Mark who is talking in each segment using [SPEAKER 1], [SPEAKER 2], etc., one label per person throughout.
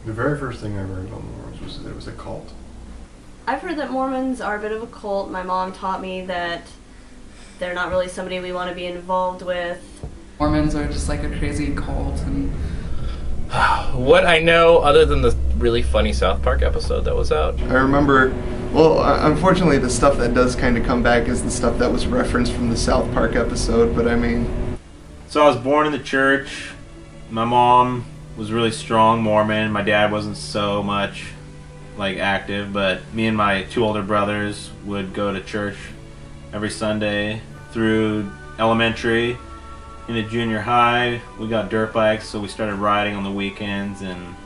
[SPEAKER 1] The very first thing I heard about Mormons was that it was a cult.
[SPEAKER 2] I've heard that Mormons are a bit of a cult. My mom taught me that they're not really somebody we want to be involved with.
[SPEAKER 3] Mormons are just like a crazy cult. And
[SPEAKER 4] what I know, other than the really funny South Park episode that was out.
[SPEAKER 5] I remember, well, unfortunately the stuff that does kind of come back is the stuff that was referenced from the South Park episode, but I mean...
[SPEAKER 6] So I was born in the church. My mom was really strong Mormon. My dad wasn't so much like active, but me and my two older brothers would go to church every Sunday through elementary. Into junior high, we got dirt bikes, so we started riding on the weekends, and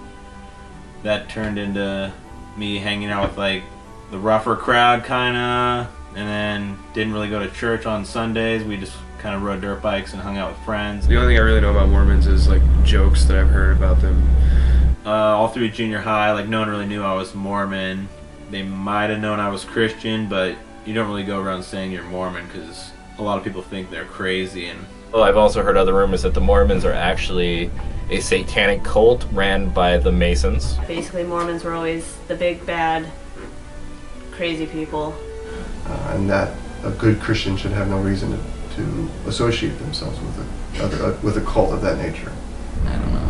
[SPEAKER 6] that turned into me hanging out with like the rougher crowd kinda, and then didn't really go to church on Sundays. We just kind of rode dirt bikes and hung out with friends.
[SPEAKER 7] The only thing I really know about Mormons is like jokes that I've heard about them.
[SPEAKER 6] All through junior high, like no one really knew I was Mormon. They might have known I was Christian, but you don't really go around saying you're Mormon because a lot of people think they're crazy. And
[SPEAKER 4] Well, I've also heard other rumors that the Mormons are actually a satanic cult ran by the Masons.
[SPEAKER 2] Basically, Mormons were always the big, bad, crazy people.
[SPEAKER 1] And that a good Christian should have no reason to associate themselves with a cult of that nature.
[SPEAKER 3] I don't know.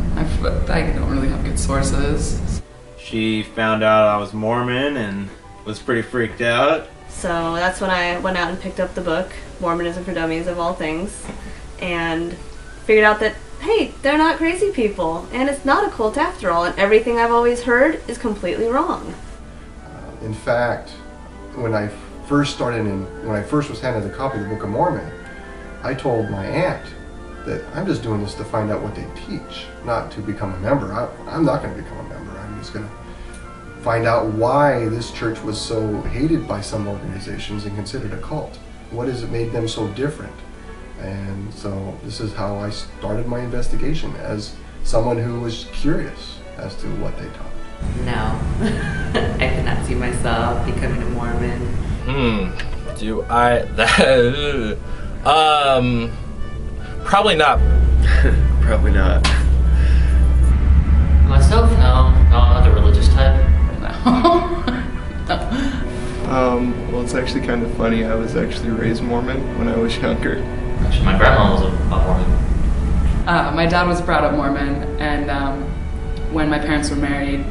[SPEAKER 3] I don't really have good sources.
[SPEAKER 6] she found out I was Mormon and was pretty freaked out.
[SPEAKER 2] So that's when I went out and picked up the book, Mormonism for Dummies of all things, and figured out that, hey, they're not crazy people, and it's not a cult after all, and everything I've always heard is completely wrong.
[SPEAKER 1] In fact, when I first was handed a copy of the Book of Mormon, I told my aunt that I'm just doing this to find out what they teach, not to become a member. I'm not going to become a member. I'm just going to find out why this church was so hated by some organizations and considered a cult. What has it made them so different? And so this is how I started my investigation, as someone who was curious as to what they taught.
[SPEAKER 8] No, I could not see myself becoming a Mormon.
[SPEAKER 4] Do I? Probably not.
[SPEAKER 7] Probably not.
[SPEAKER 9] Myself, no. No, I'm not the religious type.
[SPEAKER 5] Well, it's actually kind of funny. I was actually raised Mormon when I was younger.
[SPEAKER 9] Actually, my grandma was a Mormon.
[SPEAKER 3] My dad was brought up Mormon, and when my parents were married,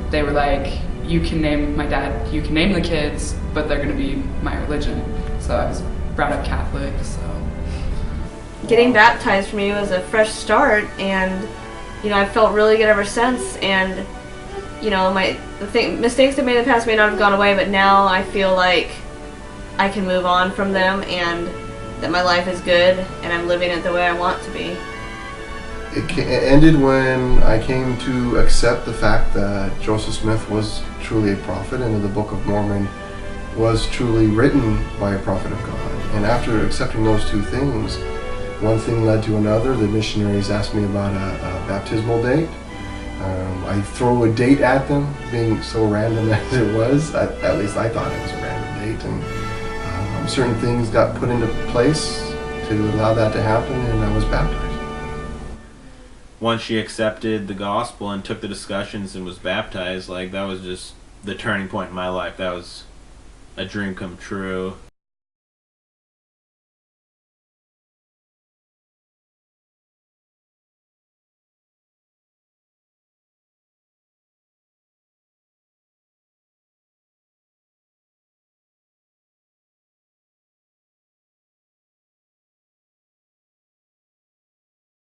[SPEAKER 3] they were like, you can name the kids, but they're going to be my religion. So I was brought up Catholic, so.
[SPEAKER 2] Getting baptized for me was a fresh start, and I've felt really good ever since, and mistakes I've made in the past may not have gone away, but now I feel like I can move on from them, and that my life is good, and I'm living it the way I want to be.
[SPEAKER 1] It ended when I came to accept the fact that Joseph Smith was truly a prophet, and that the Book of Mormon was truly written by a prophet of God. And after accepting those two things, one thing led to another. The missionaries asked me about a baptismal date. I throw a date at them, being so random as it was. At least I thought it was a random date, and certain things got put into place to allow that to happen, and I was baptized.
[SPEAKER 6] Once she accepted the gospel and took the discussions and was baptized, that was just the turning point in my life. That was a dream come true.